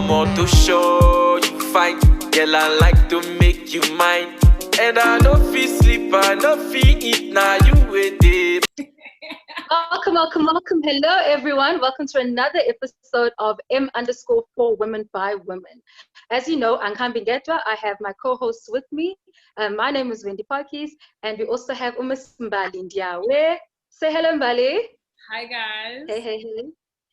want to show you fine. Girl, I like to make you mine. And I no feel sleep, I no feel eat, now you with it. Welcome. Hello, everyone. Welcome to another episode of M_4 Women by Women. As you know, I'm Kambi Getwa. I have my co-hosts with me. My name is Wendy Parkis, and we also have Umis Mbali Ndiawe. Say hello, Mbali. Hi, guys. Hey.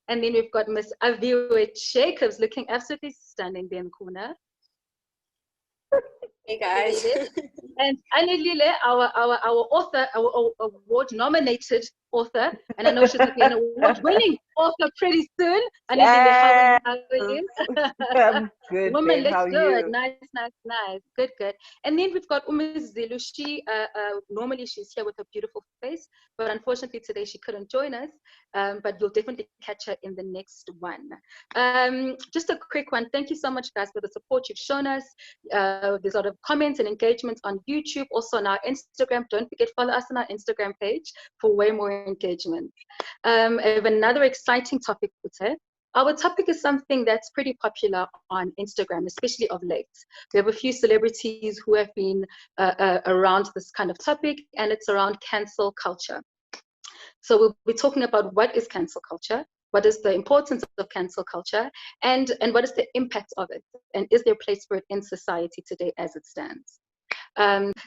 And then we've got Miss Aviwe Jacobs looking absolutely stunning there in the corner. Hey guys. And Anilile, our author, our award-nominated author, and I know she's going to be an award-winning author pretty soon. Anilile, how are you? I'm good. Woman, Babe. How looks are good. you? Nice. Good. And then we've got Umis Zilu. She normally she's here with her beautiful face, but unfortunately today she couldn't join us. But you'll definitely catch her in the next one. Just a quick one. Thank you so much, guys, for the support you've shown us. There's a lot of comments and engagements on YouTube, also on our Instagram. Don't forget, follow us on our Instagram page for way more engagement. I have another exciting topic today. Our topic is something that's pretty popular on Instagram, especially of late. We have a few celebrities who have been around this kind of topic, and it's around cancel culture. So we'll be talking about what is cancel culture, what is the importance of cancel culture, and what is the impact of it, and is there a place for it in society today as it stands?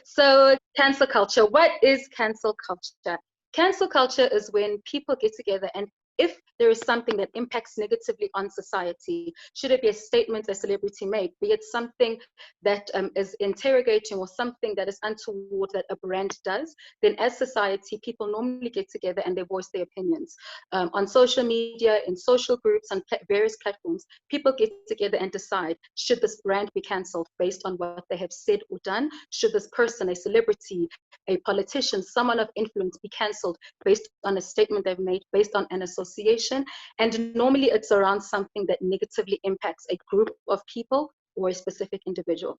So cancel culture, what is cancel culture? Cancel culture is when people get together and if there is something that impacts negatively on society, should it be a statement a celebrity made, be it something that is interrogating or something that is untoward that a brand does, then as society, people normally get together and they voice their opinions. On social media, in social groups, on various platforms, people get together and decide, should this brand be cancelled based on what they have said or done? Should this person, a celebrity, a politician, someone of influence be cancelled based on a statement they've made, based on an association? And normally it's around something that negatively impacts a group of people or a specific individual.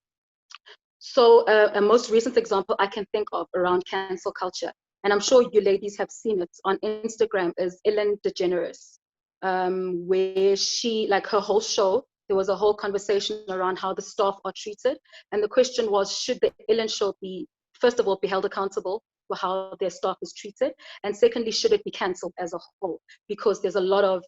So a most recent example I can think of around cancel culture, and I'm sure you ladies have seen it on Instagram, is Ellen DeGeneres, where she, like her whole show, there was a whole conversation around how the staff are treated. And the question was, should the Ellen show be, first of all, be held accountable for how their staff is treated? And secondly, should it be cancelled as a whole? Because there's a lot of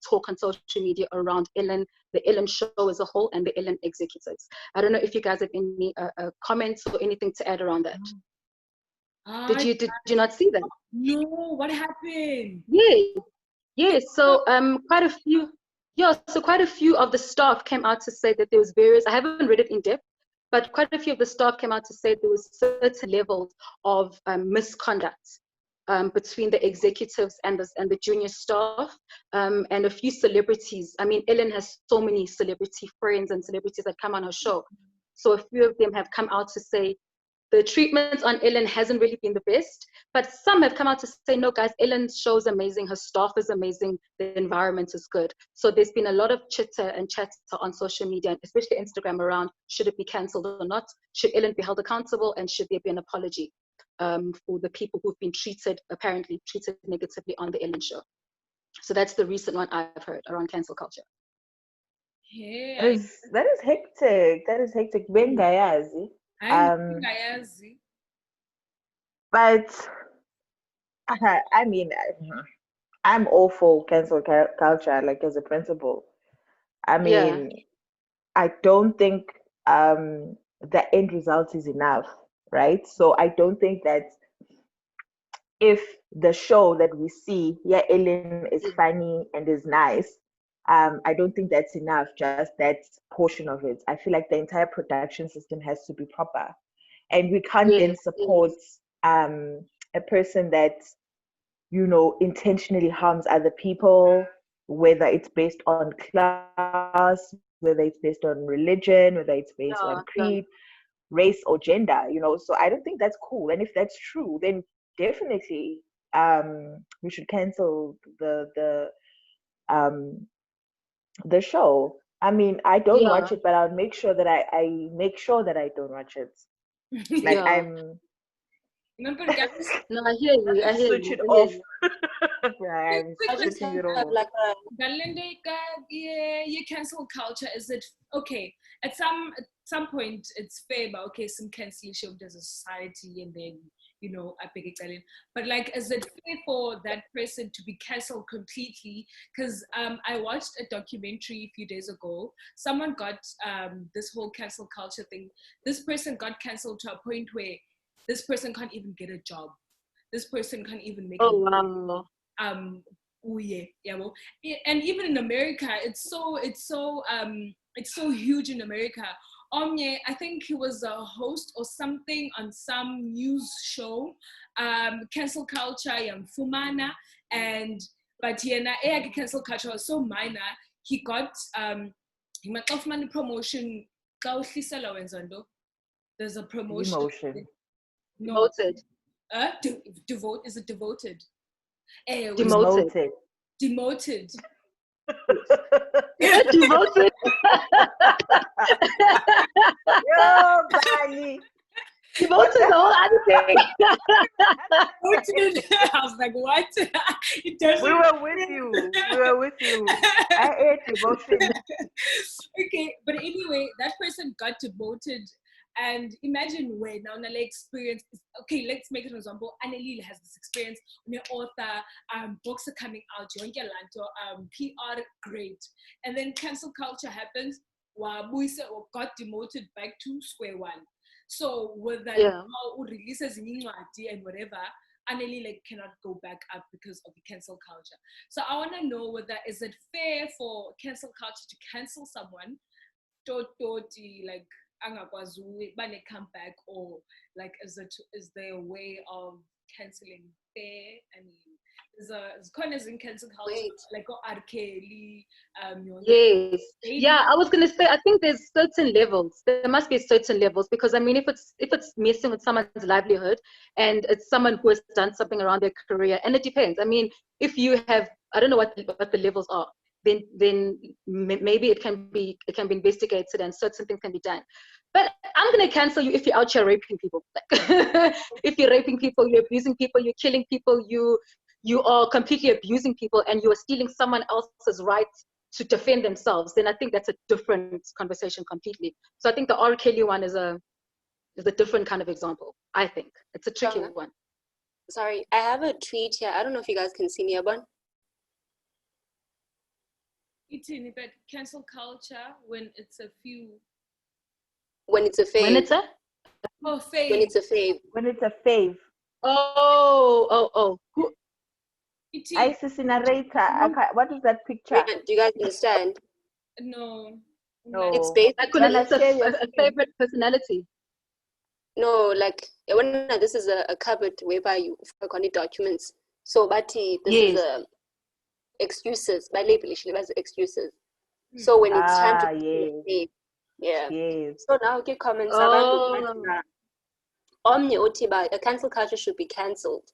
talk on social media around Ellen, the Ellen show as a whole, and the Ellen executives. I don't know if you guys have any comments or anything to add around that. Did you not see that? No, what happened? Yeah. So quite a few of the staff came out to say that there was various, I haven't read it in depth, but quite a few of the staff came out to say there was certain levels of misconduct between the executives and the junior staff, and a few celebrities. I mean, Ellen has so many celebrity friends and celebrities that come on her show. So a few of them have come out to say the treatment on Ellen hasn't really been the best, but some have come out to say, no, guys, Ellen's show is amazing, her staff is amazing, the environment is good. So there's been a lot of chitter and chatter on social media, especially Instagram, around should it be cancelled or not? Should Ellen be held accountable? And should there be an apology for the people who've been apparently treated negatively on the Ellen show? So that's the recent one I've heard around cancel culture. Yeah, That is hectic. Bengayazi. But I mean, I'm all for cancel culture, like as a principle. I mean, I don't think the end result is enough, right? So I don't think that if the show that we see, Ellen is funny and is nice, I don't think that's enough, just that portion of it. I feel like the entire production system has to be proper. And we can't then support a person that, intentionally harms other people, whether it's based on class, whether it's based on religion, whether it's based on creed, race, or gender, So I don't think that's cool. And if that's true, then definitely we should cancel the show. I mean, I don't watch it, but I'll make sure that I make sure that I don't watch it. Like Remember, guys? No, I hear you. I hear Switch you. it I hear off. you. Yeah, I'm Quick I just switching it have off. like a Galinde, yeah, your cancel culture is it okay? At some point, it's fair, but okay, some cancellation as a society, and then I beg it. But like, is it fair for that person to be cancelled completely? Because I watched a documentary a few days ago. Someone got this whole cancel culture thing. This person got cancelled to a point where this person can't even get a job. This person can't even make Oh wow. oh yeah, well, and even in America, it's so huge in America. Omye, I think he was a host or something on some news show, cancel culture, Fumana, and but yena cancel culture was so minor. He got he might off money promotion. There's a promotion. Emotion. No, Demoted. devote is it devoted? Demoted. Demoted. Demoted. Yo, Bali. Demoted the whole other thing. Demoted. I was like, what? It doesn't. We were with you. We were with you. I ate devotion. Okay, but anyway, that person got demoted. And imagine where now Nale experience is, okay, let's make an example. Annalise has this experience, an author, books are coming out, PR great. And then cancel culture happens, got demoted back to square one. So with that releases in and whatever, Annalise cannot go back up because of the cancel culture. So I want to know whether is it fair for cancel culture to cancel someone, like angakwazi bane come back, or like is there a way of cancelling fair? I mean, there's corners in cancel culture like R. Kelly, yes. Yeah, I was gonna say I think there's certain levels. There must be certain levels, because I mean if it's messing with someone's livelihood and it's someone who has done something around their career, and it depends. I mean, if you have, I don't know what the levels are, then maybe it can be investigated and certain things can be done. But I'm going to cancel you if you're out here raping people. If you're raping people, you're abusing people, you're killing people, you are completely abusing people, and you are stealing someone else's rights to defend themselves, then I think that's a different conversation completely. So I think the R. Kelly one is a different kind of example. I think it's a tricky one. Sorry, I have a tweet here. I don't know if you guys can see me, Abon. It's in but cancel culture when it's a few. When it's a fave. When it's a? Oh, fave. When it's a fave. When it's a fave. Oh. ISIS narrator. What is that picture? Do you guys understand? No. It's based. It's a favorite personality. No, like when this is a cupboard whereby you work on the documents. So, but this is excuses. By label, excuses. So when it's time to yes. Yes. So now get comments about Omni Otiba, a cancel culture should be cancelled.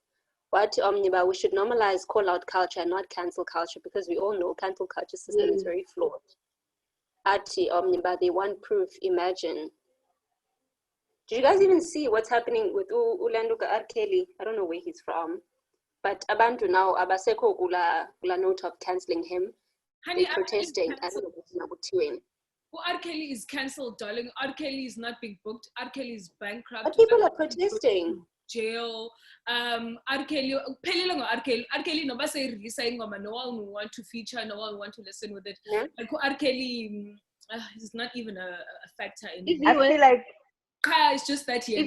What Omniba, we should normalize call out culture and not cancel culture, because we all know cancel culture system is very flawed. Ati Omniba, they want proof. Imagine. Did you guys even see what's happening with Ulanduka R. Kelly? I don't know where he's from. But Abantu now, Abaseko Ula note of cancelling him. They're protesting. I don't know what's doing. R. Kelly is cancelled, darling. R. Kelly is not being booked. R. Kelly is bankrupt. But people are protesting. Jail. R. Kelly. R. Kelly no ba say releasing no one will want to feature, no one will want to listen with it. Yeah. Like R. Kelly is not even a factor in it. I feel like it's just that here.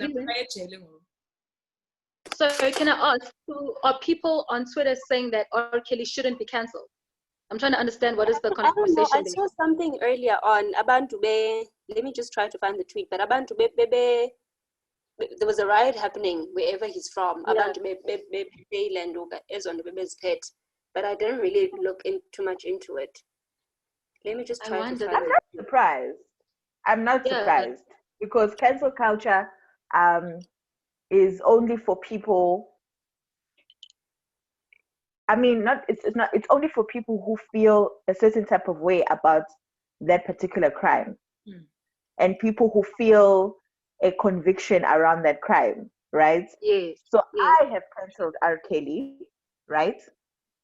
So can I ask, are people on Twitter saying that R. Kelly shouldn't be cancelled? I'm trying to understand what is the conversation. I saw something earlier on Abantu Be. Let me just try to find the tweet. But Abantu Be, there was a riot happening wherever he's from. Abantu Be Landuka is on the Bebe's pet. But I didn't really look too much into it. Let me just try to find it. I'm not surprised. I'm not surprised, because cancel culture is only for people. I mean, it's only for people who feel a certain type of way about that particular crime, and people who feel a conviction around that crime. right? Yes. So Yes. I have cancelled R. Kelly, right?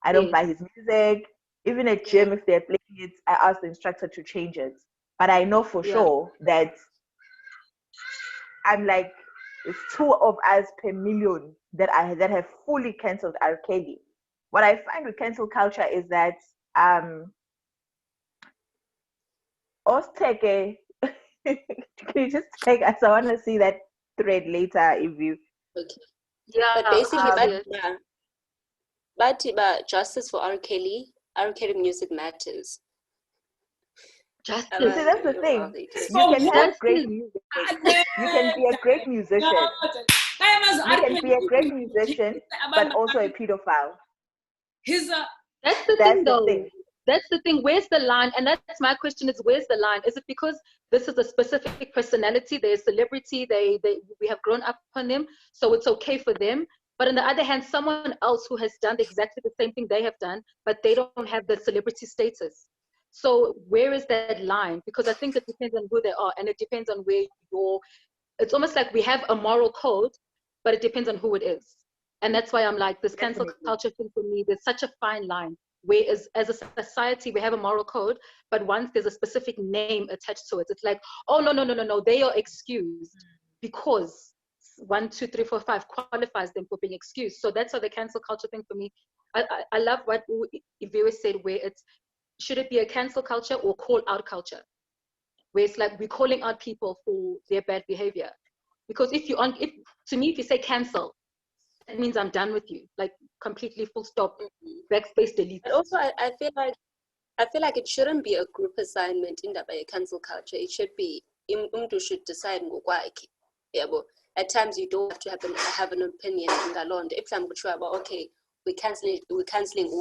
I don't buy his music. Even at gym, if they're playing it, I ask the instructor to change it. But I know for sure that I'm like, it's 2 of us per million that have fully cancelled R. Kelly. What I find with cancel culture is that us take a can you just take us? I want to see that thread later if you Okay. Yeah. But basically, Obvious. but justice for R. Kelly. R. Kelly music matters. Justice. see that's the thing. So You can what? have great music. You can be a great musician. You can be a great musician, but also a pedophile. He's a That's the That's thing, the though. thing. That's the thing. Where's the line? And that's my question: is where's the line? Is it because this is a specific personality? They're a celebrity. We have grown up on them, so it's okay for them. But on the other hand, someone else who has done exactly the same thing they have done, but they don't have the celebrity status. So where is that line? Because I think it depends on who they are, and it depends on where you're. It's almost like we have a moral code, but it depends on who it is. And that's why I'm like, this cancel Definitely. culture thing for me, there's such a fine line. Whereas as a society, we have a moral code, but once there's a specific name attached to it, it's like, oh, no, they are excused because 1, 2, 3, 4, 5 qualifies them for being excused. So that's how the cancel culture thing for me. I love what Ivira said, where it's, should it be a cancel culture or call out culture? Where it's like we're calling out people for their bad behavior. Because if to me, if you say cancel, that means I'm done with you, like completely full stop, backspace delete. But also, I feel like it shouldn't be a group assignment in the cancel culture. It should be umuntu should decide ngokwakhe. Yabo. At times you don't have to have an opinion in Galond. If I'm sure about okay, we're canceling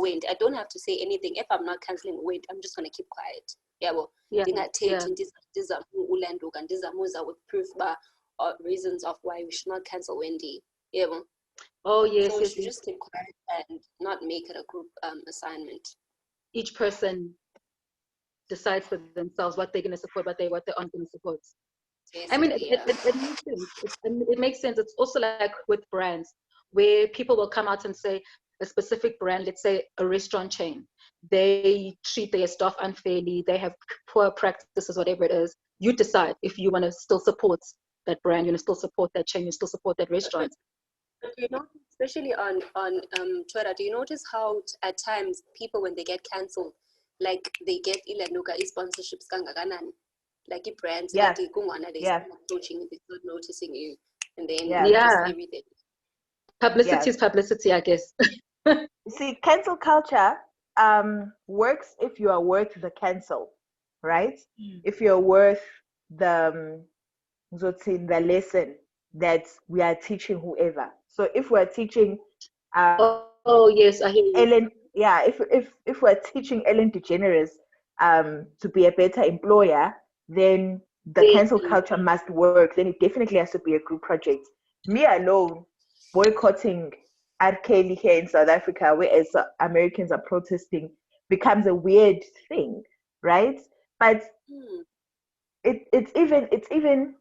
wind. I don't have to say anything. If I'm not canceling wind, I'm just gonna keep quiet. Yabo. With proof or reasons of why we should not cancel Wendy. Yabo. Oh yes, so we yes, should just keep quiet and not make it a group assignment. Each person decides for themselves what they're going to support, what they aren't going to support. I mean, it makes sense. It makes sense. It's also like with brands, where people will come out and say a specific brand, let's say a restaurant chain, they treat their staff unfairly, they have poor practices, whatever it is. You decide if you want to still support that brand, you want to still support that chain, you still support that restaurant. But you know, especially on Twitter, do you notice how at times people, when they get cancelled, like they get ilanuka sponsorships kangakanani, like brands Yes. they start approaching, they start noticing you, and then just everything. Publicity is publicity, I guess. See, cancel culture works if you are worth the cancel, right? If you're worth the lesson that we are teaching whoever. So if we're teaching oh yes, I hear you. Ellen, if we're teaching Ellen DeGeneres to be a better employer, then the cancel culture must work. Then it definitely has to be a group project. Me alone boycotting R. Kelly here in South Africa, whereas Americans are protesting, becomes a weird thing, right? But it's even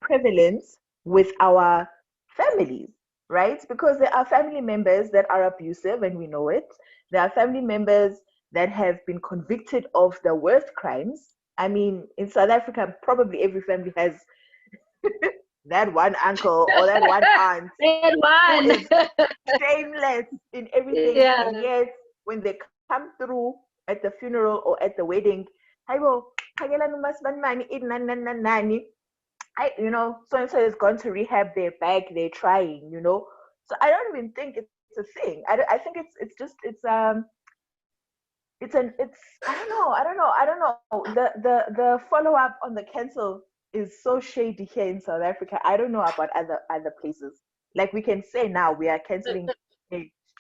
prevalent with our families, right? Because there are family members that are abusive and we know it. There are family members that have been convicted of the worst crimes. I mean, in South Africa, probably every family has that one uncle or that one aunt who is shameless in everything. And yet, when they come through at the funeral or at the wedding, so and so is gone to rehab, they're back, they're trying, So I don't even think it's a thing. I think it's I don't know. The follow up on the cancel is so shady here in South Africa. I don't know about other places. Like we can say now we are canceling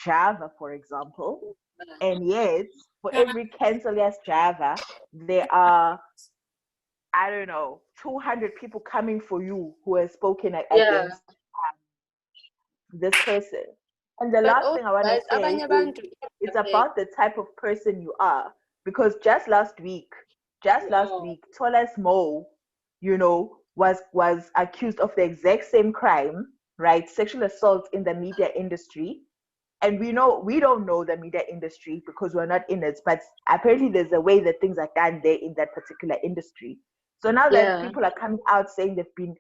Java, for example, and yet for every cancel yes Java, there are, I don't know, 200 people coming for you who have spoken against this person. And the last thing I want to say is it's about the type of person you are. Because just last week, Tolas Mo, was accused of the exact same crime right, sexual assault in the media industry. And we don't know the media industry because we're not in it, but apparently there's a way that things are done there in that particular industry. So now that people are coming out saying they've been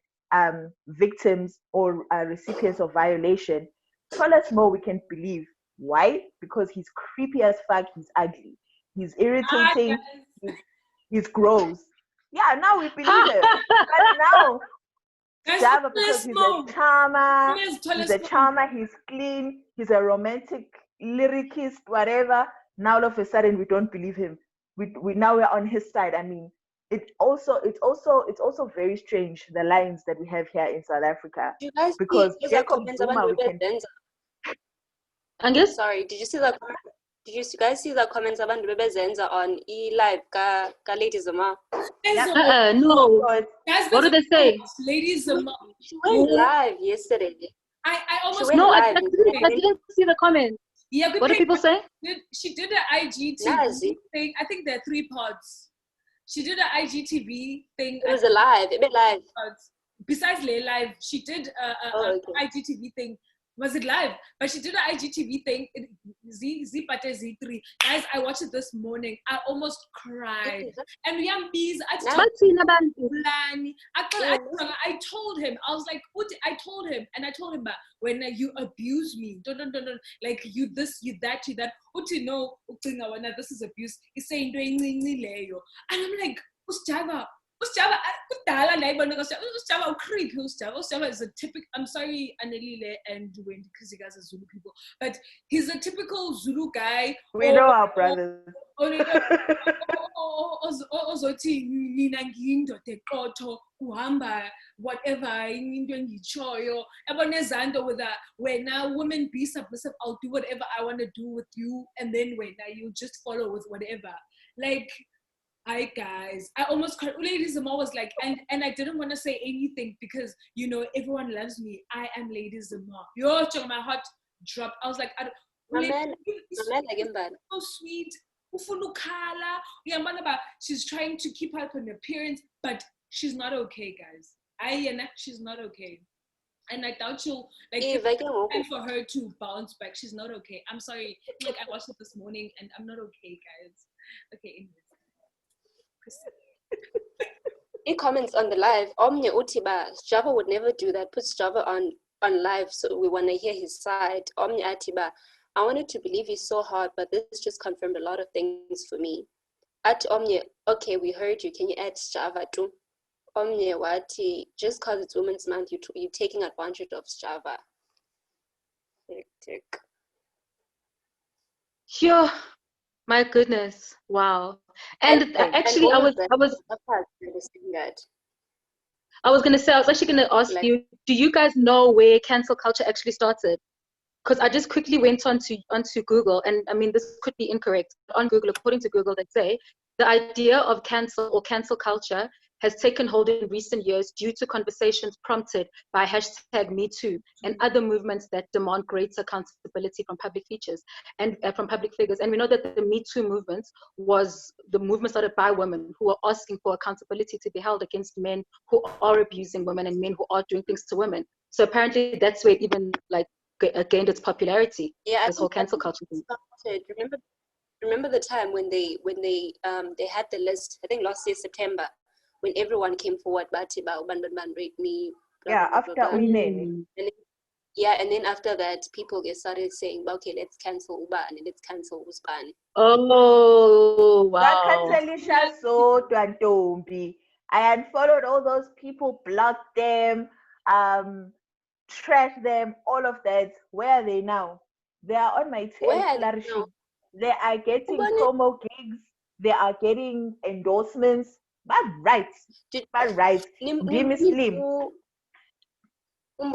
victims or recipients of violation, tell us more, we can believe. Why? Because he's creepy as fuck, he's ugly, he's irritating, he's gross. Yeah, now we believe him. But now Java, because he's a charmer, he's clean, he's a romantic lyricist, whatever. Now all of a sudden we don't believe him. We now we're on his side. I mean, it's also very strange, the lines that we have here in South Africa. You guys because see Jacob Zuma, we can. Sorry, did you see that? Did you guys see the comments about Bebezenza on live ka Lady Zuma? No. What did they say? Lady Zuma. She went live yesterday. I almost I didn't see the comments. Yeah, what do people say? She did an IGTV thing. I think there are 3 parts. She did an IGTV thing. It was a bit live. Besides live, she did an IGTV thing. Was it live? But she did an IGTV thing. Z3. Guys, I watched it this morning. I almost cried. And young bees, I told him, I was like, I told him, but when you abuse me, don't, like you this, you that, no, this is abuse. He's saying, and I'm like, Java, creepy. Is a typical. I'm sorry, Annelile and Wendy, because you guys are Zulu people, but he's a typical Zulu guy. We know our brothers. Whatever with that, when now women be submissive, I'll do whatever I want to do with you, and then when now you just follow with whatever. Like, hi guys, I almost cried. Lady Zuma was like, and I didn't want to say anything because everyone loves me. I am Lady Zuma. Yo, my heart dropped. I was like, so sweet. She's trying to keep up an appearance, but she's not okay, guys. She's not okay. And I doubt she'll time for her to bounce back. She's not okay. I'm sorry. Like, I watched it this morning and I'm not okay, guys. Okay, anyways. He comments on the live, Omnia Utiba, Java would never do that, puts Java on live, so we want to hear his side. Omnia Atiba, I wanted to believe he's so hard, but this just confirmed a lot of things for me. At Omnia, okay, we heard you, can you add Java too? Omnia Wati, just because it's Women's Month, you're taking advantage of Java. Sure. My goodness. Wow. And actually, I was going to say, I was actually going to ask you, do you guys know where cancel culture actually started? Because I just quickly went onto Google, and I mean, this could be incorrect. On Google, according to Google, they say the idea of cancel or cancel culture has taken hold in recent years due to conversations prompted by #MeToo and other movements that demand greater accountability from public figures. And we know that the Me Too movement was the movement started by women who are asking for accountability to be held against men who are abusing women and men who are doing things to women. So apparently that's where it even gained its popularity. Yeah, this whole cancel culture thing. Remember the time when they had the list, I think last year September, when everyone came forward, rape me. After and then after that, people started saying, okay, let's cancel Uba and let's cancel Usban. Oh, wow. I unfollowed all those people, blocked them, trashed them, all of that. Where are they now? They are on my tail flourishing. They are getting promo gigs. They are getting endorsements. But right. Give me Slim. Do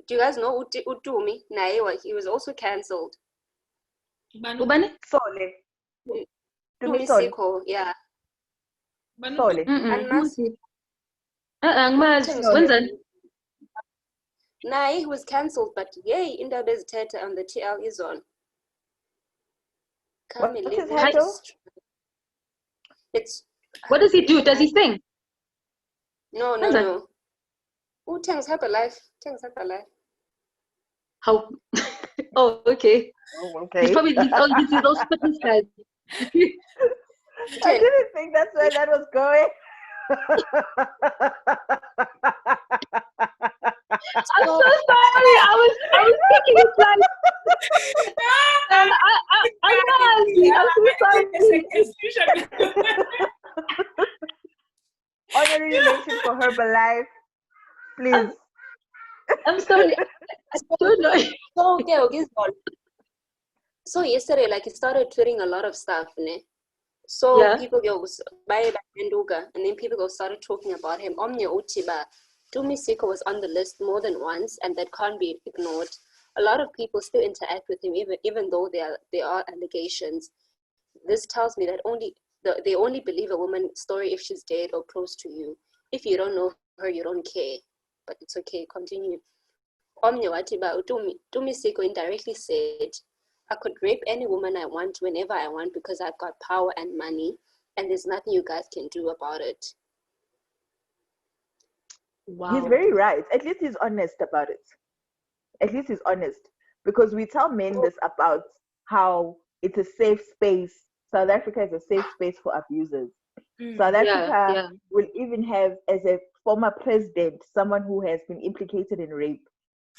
you guys know Utumi? He was also cancelled. Ubani? Sole. Utumi Siko, yeah. Sole. He was cancelled, but yay, Indabez Teta on the TL is on. What's his handle? It's what does he do? Does he sing? No. Oh, thanks, Herbalife. Thanks, Herbalife. How? Oh, okay. Oh, He's okay. probably he's all fitness guys. I didn't think that's where that was going. I'm so sorry. I was thinking it's like I'm so sorry. Honorary mention for Herbalife, please. I'm sorry. I don't know. So, okay, so yesterday, like, he started tweeting a lot of stuff, ne? So Yeah. people go by Menduga, and then people go started talking about him. Omnia Utiba, Tumi Siko was on the list more than once, and that can't be ignored. A lot of people still interact with him, even though there are allegations. This tells me that they only believe a woman's story if she's dead or close to you. If you don't know her, you don't care. But it's okay. Continue. Omnia Watiba, Tumi Siko indirectly said, I could rape any woman I want whenever I want because I've got power and money, and there's nothing you guys can do about it. Wow. He's very right. At least he's honest about it. At least he's honest. Because we tell men this about how it's a safe space. South Africa is a safe space for abusers. South Africa will even have, as a former president, someone who has been implicated in rape.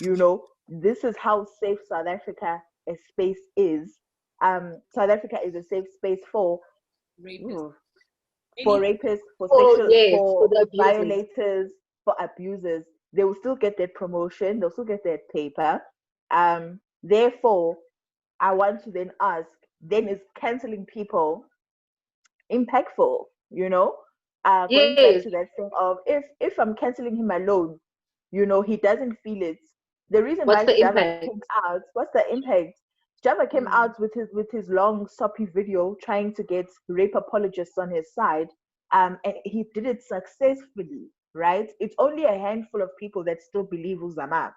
You know, this is how safe South Africa a space is. South Africa is a safe space for rapists, for the violators, for abusers. They will still get that promotion, they'll still get that paper. Therefore, I want to then ask, then is canceling people impactful? You know, going back to that thing of if I'm canceling him alone, you know, he doesn't feel it. The reason why Java came out, what's the impact? Java came out with his long soppy video trying to get rape apologists on his side, and he did it successfully, right? It's only a handful of people that still believe Uzama.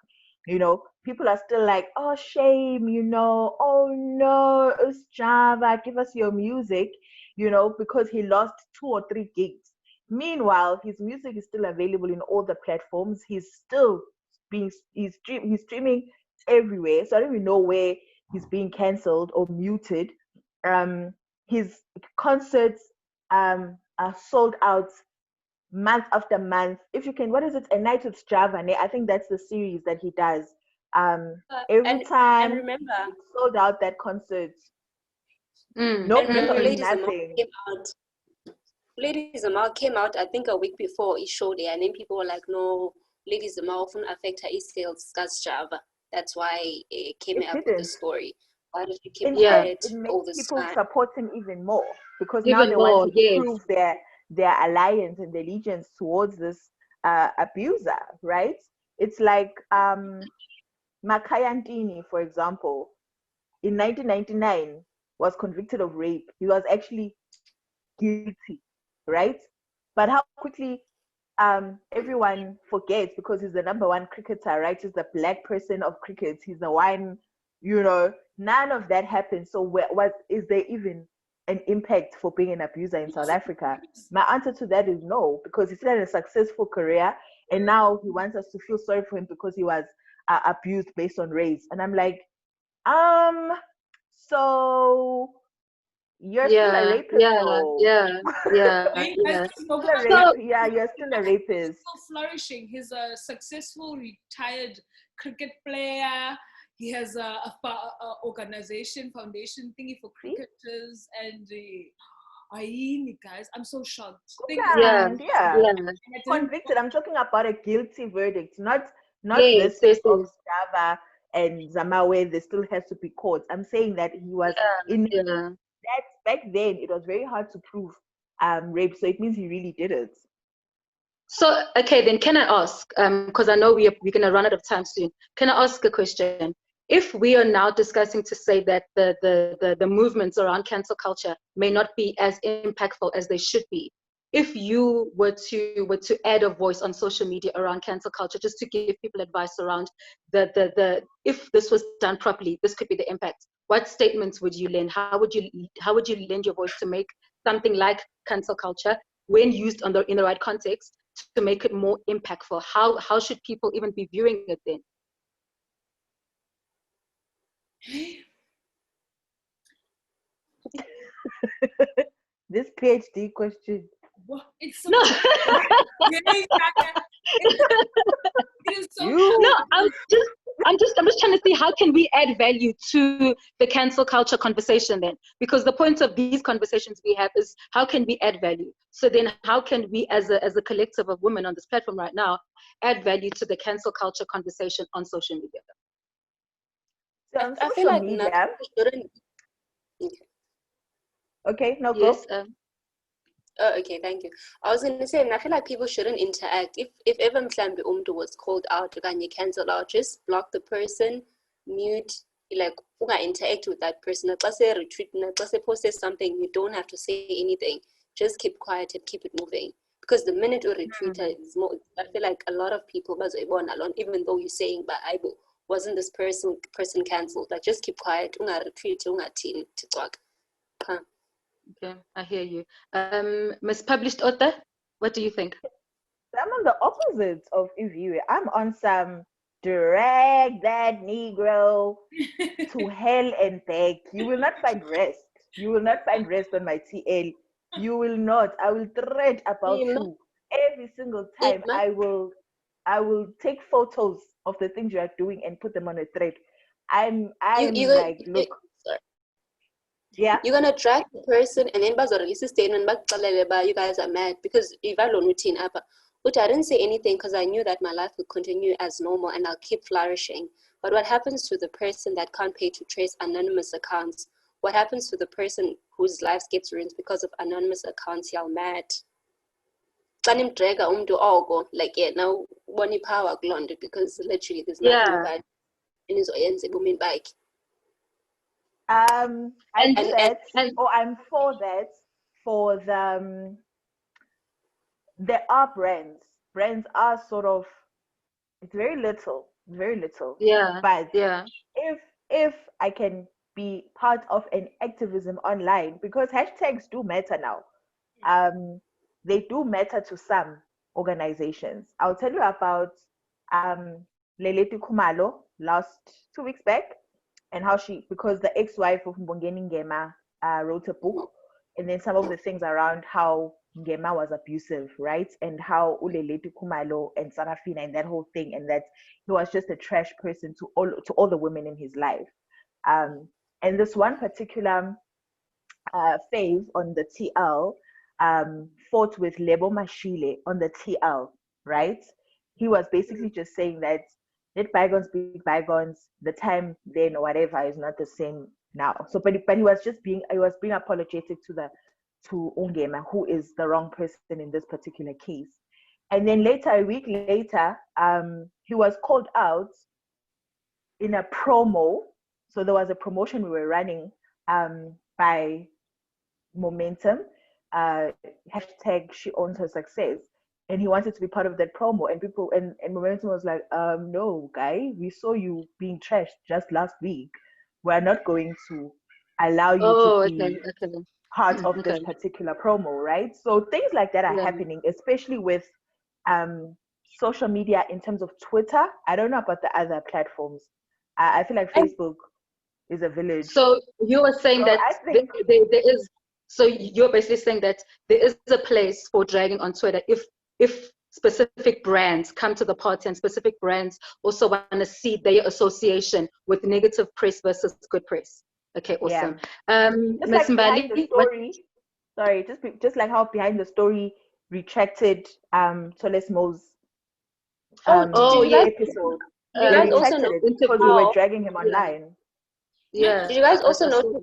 You know, people are still like, oh, shame, you know, oh no, it's Java, give us your music, you know, because he lost 2 or 3 gigs. Meanwhile, his music is still available in all the platforms. He's still he's streaming everywhere. So I don't even know where he's being cancelled or muted. His concerts are sold out month after month. If you can, what is it? A Night with Java. I think that's the series that he does. Every time and remember, sold out that concert. No pressure, nothing. Ladies Amal came out, I think, a week before he showed it, and then people were like, no, Ladies Amal often affect her sales as Java. That's why it came up with the story. Why did you keep quiet all this people time? support him even more because now they want to prove their alliance and allegiance towards this abuser, right? It's like Makayantini, for example, in 1999 was convicted of rape. He was actually guilty, right? But how quickly everyone forgets because he's the number 1 cricketer, right? He's the black person of cricket. He's the one, you know, none of that happened. So what is there even an impact for being an abuser in South Africa? My answer to that is no, because he still had a successful career, and now he wants us to feel sorry for him because he was abused based on race. And I'm like, so you're still a rapist, though. You're still a rapist. He's still flourishing. He's a successful retired cricket player. He has a organization, foundation thingy for cricketers, and guys, I'm so shocked. Convicted. I'm talking about a guilty verdict, not this of Java and Zama where there still has to be courts. I'm saying that he was in that back then. It was very hard to prove rape, so it means he really did it. So okay, then can I ask? Because I know we're gonna run out of time soon. Can I ask a question? If we are now discussing to say that the movements around cancel culture may not be as impactful as they should be, if you were to add a voice on social media around cancel culture, just to give people advice around the if this was done properly, this could be the impact. What statements would you lend? How would you lend your voice to make something like cancel culture, when used in the right context, to make it more impactful? How should people even be viewing it then? This PhD question. What? It's so No. it is so No, I'm just trying to see how can we add value to the cancel culture conversation then? Because the point of these conversations we have is how can we add value? So then how can we as a collective of women on this platform right now add value to the cancel culture conversation on social media? So on I feel social like media. shouldn't. Okay, no, go. Yes. Oh, okay, thank you. I was going to say, and I feel like people shouldn't interact. If ever mhlambe umuntu was called out okanye cancelled out, just block the person, mute, like interact with that person. Xa se retweet, xa se post something, you don't have to say anything. Just keep quiet and keep it moving. Because the minute you retweet, is more. I feel like a lot of people bazoyibona alone, even though you're saying, but wasn't this person cancelled? Like just keep quiet. Retweet, ungathini, tixwaka. Okay, I hear you. Miss Published Author, what do you think? I'm on the opposite of Iviwe. I'm on some drag that Negro to hell and back. You will not find rest. You will not find rest on my TL. You will not. I will thread about you every single time. I will take photos of the things you are doing and put them on a thread. I'm like, look. Yeah. You're gonna drag the person and then release a statement back you guys are mad because if I don't routine up, which I didn't say anything because I knew that my life would continue as normal and I'll keep flourishing. But what happens to the person that can't pay to trace anonymous accounts? What happens to the person whose life gets ruined because of anonymous accounts? Y'all mad. Like yeah, now one power glonded because literally there's nothing bad in his women bike. I'm for that. For the there are brands. Brands are sort of, it's very little. Yeah. But yeah. if I can be part of an activism online, because hashtags do matter now. They do matter to some organizations. I'll tell you about Leleti Kumalo last 2 weeks back, and how because the ex-wife of Mbongeni Ngema wrote a book, and then some of the things around how Ngema was abusive, right? And how Uleleti Kumalo and Sarafina and that whole thing, and that he was just a trash person to all the women in his life. And this one particular fave on the TL fought with Lebo Mashile on the TL, right? He was basically just saying that let bygones be bygones. The time then or whatever is not the same now. So, but he was being apologetic to Ongema, who is the wrong person in this particular case. And then a week later, he was called out in a promo. So there was a promotion we were running by Momentum, hashtag She Owns Her Success. And he wanted to be part of that promo, and people and Momentum was like, no, guy, we saw you being trashed just last week. We're not going to allow you to be part of this particular promo, right? So things like that are happening, especially with social media in terms of Twitter. I don't know about the other platforms. I feel like Facebook is a village. So you were saying that there is. So you're basically saying that there is a place for dragging on Twitter if specific brands come to the party and specific brands also want to see their association with negative press versus good press. Okay, awesome. Just like behind the story, just like how behind the story retracted Toles Mo's episode. You guys also know because we were dragging him online. Yeah. Did you guys also notice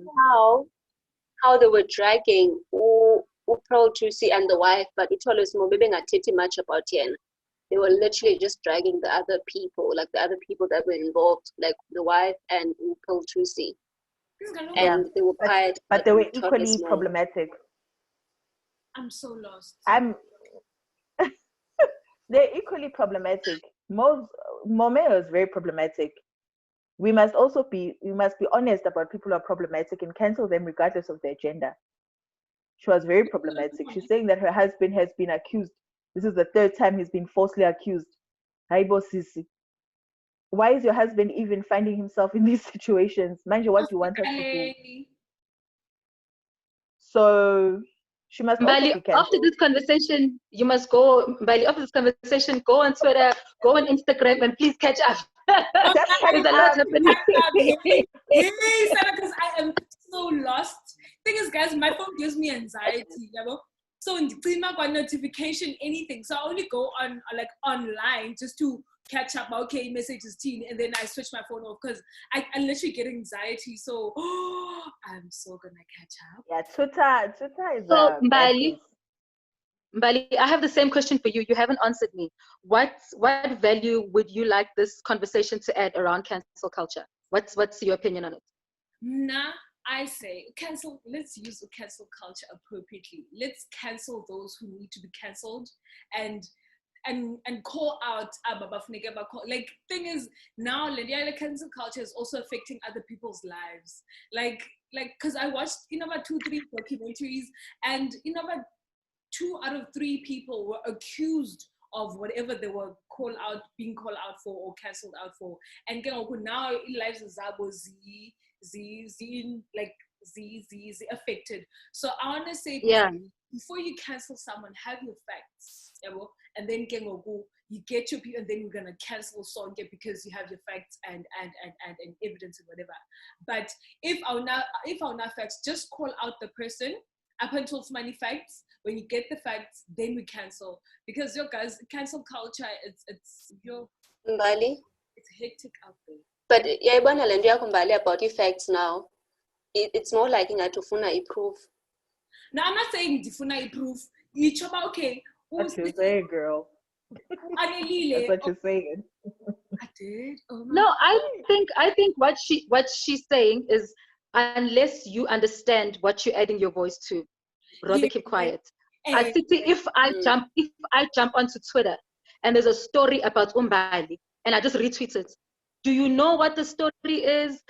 how they were dragging Pearl Tusi and the wife, but Toles Mo maybe not much about Yen. They were literally just dragging the other people, like the other people that were involved, like the wife and Pearl Tusi. And they were quiet. But they were equally problematic. I'm so lost. They're equally problematic. Momeo is very problematic. We must be honest about people who are problematic and cancel them regardless of their gender. She was very problematic. She's saying that her husband has been accused This is the third time he's been falsely accused. Haibo Sisi. Why is your husband even finding himself in these situations? Mind you, what do you want us to do? So she must also Mbali, be cancelled. after this conversation, you must go, Mbali, after this conversation, go on Twitter, go on Instagram, and please catch up. Just catch There's a lot up. happening. Hey, Sarah, because I am so lost. Thing is, guys, my phone gives me anxiety. You know? So in the notification, anything. So I only go on like online just to catch up. Okay, messages, teen, and then I switch my phone off because I literally get anxiety. So I'm so gonna catch up. Yeah, Twitter is So, a bad place. Mbali, I have the same question for you. You haven't answered me. What value would you like this conversation to add around cancel culture? What's your opinion on it? Nah, I say cancel. Let's use the cancel culture appropriately. Let's cancel those who need to be cancelled, and call out like thing is now the cancel culture is also affecting other people's lives. Like because I watched about 2-3 documentaries, and 2 out of 3 people were accused of whatever they were being called out for or cancelled out for, and now lives zabo z affected. So I want to say, before you cancel someone, have your facts, and then you get your people, and then we're gonna cancel Sonke because you have your facts and evidence and whatever. But if our facts, just call out the person up until it's many facts. When you get the facts, then we cancel, because guys, cancel culture, it's Mbali. It's hectic out there. But yayibona le nto yakho Mbali about facts now. It's more like ingatufuna proof. No, I'm not saying ndifuna proof. You chop okay. What you saying, girl? That's what you're saying. I did. Oh no, I think what she's saying is, unless you understand what you're adding your voice to, rather keep quiet. I think if I jump onto Twitter and there's a story about Umbali and I just retweet it, do you know what the story is?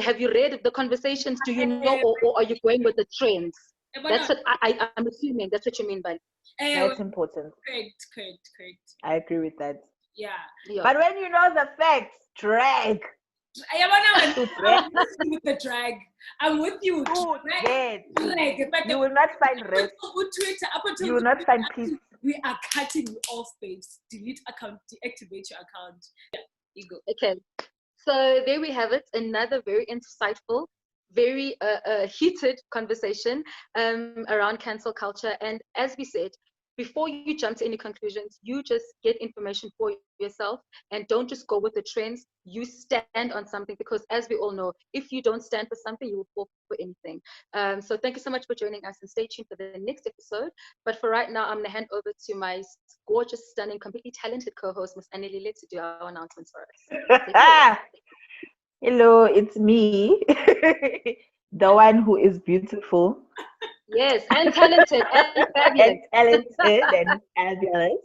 Have you read the conversations? Do you know, or are you going with the trends? That's what I'm assuming. That's what you mean by. That's important. Correct. I agree with that. Yeah. But when you know the facts, drag. With the drag. I'm with you. Drag. You will not find rest. You will not find peace. We are cutting you off, babes. Delete account, deactivate your account. Yeah, you go. Okay. So there we have it. Another very insightful, very heated conversation around cancel culture. And as we said, before you jump to any conclusions, you just get information for yourself and don't just go with the trends. You stand on something, because as we all know, if you don't stand for something, you will fall for anything. So thank you so much for joining us, and stay tuned for the next episode. But for right now, I'm going to hand over to my gorgeous, stunning, completely talented co-host, Miss Annelile, to do our announcements for us. Hello, it's me, the one who is beautiful. Yes, and talented and fabulous. And fabulous.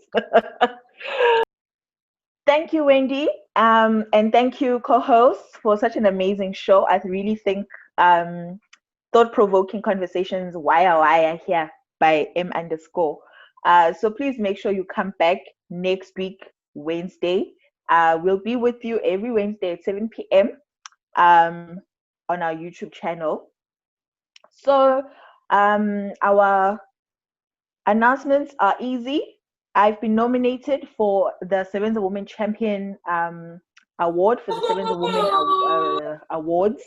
Thank you, Wendy, and thank you, co-hosts, for such an amazing show. I really think thought-provoking conversations, why are here by M _. So please make sure you come back next week, Wednesday. We'll be with you every Wednesday at 7 p.m. On our YouTube channel. So our announcements are easy. I've been nominated for the Sevens of Women Champion award for the Sevens of Women awards.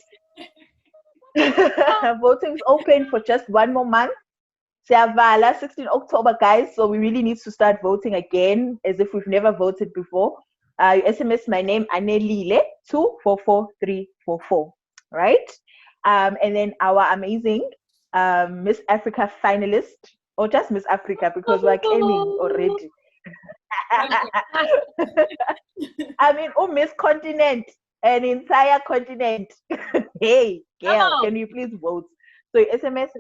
Voting's open for just 1 more month. Siyavala, 16 October, guys. So we really need to start voting again, as if we've never voted before. You SMS my name, Annelile, to 44344, right? And then our amazing Miss Africa finalist, or just Miss Africa, because we're claiming already. I mean, Miss Continent, an entire continent. Hey, girl, can you please vote? So SMS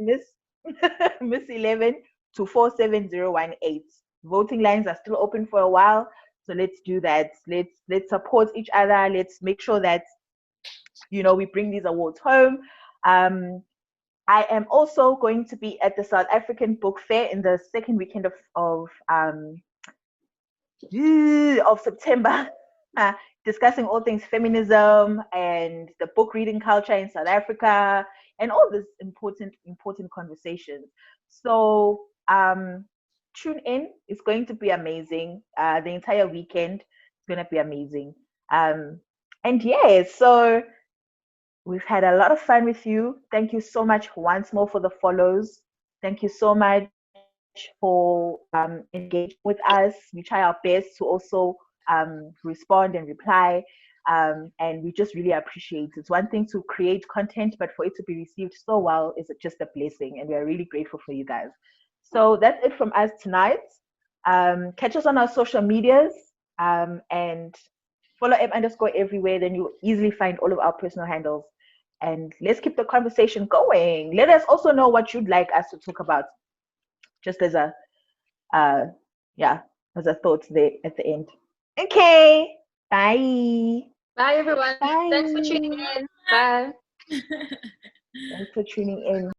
Miss 11 to 47018. Voting lines are still open for a while, so let's do that. Let's support each other. Let's make sure that we bring these awards home. I am also going to be at the South African Book Fair in the second weekend of September, discussing all things feminism and the book reading culture in South Africa and all these important conversations. So tune in. It's going to be amazing. The entire weekend is going to be amazing. And yeah, so we've had a lot of fun with you. Thank you so much once more for the follows. Thank you so much for engaging with us. We try our best to also respond and reply. And we just really appreciate it. It's one thing to create content, but for it to be received so well is just a blessing. And we're really grateful for you guys. So that's it from us tonight. Catch us on our social medias and follow M_ everywhere. Then you'll easily find all of our personal handles. And let's keep the conversation going. Let us also know what you'd like us to talk about, just as a as a thought there at the end. Okay, bye. Bye, everyone. Bye. Thanks for tuning in. Bye. Thanks for tuning in.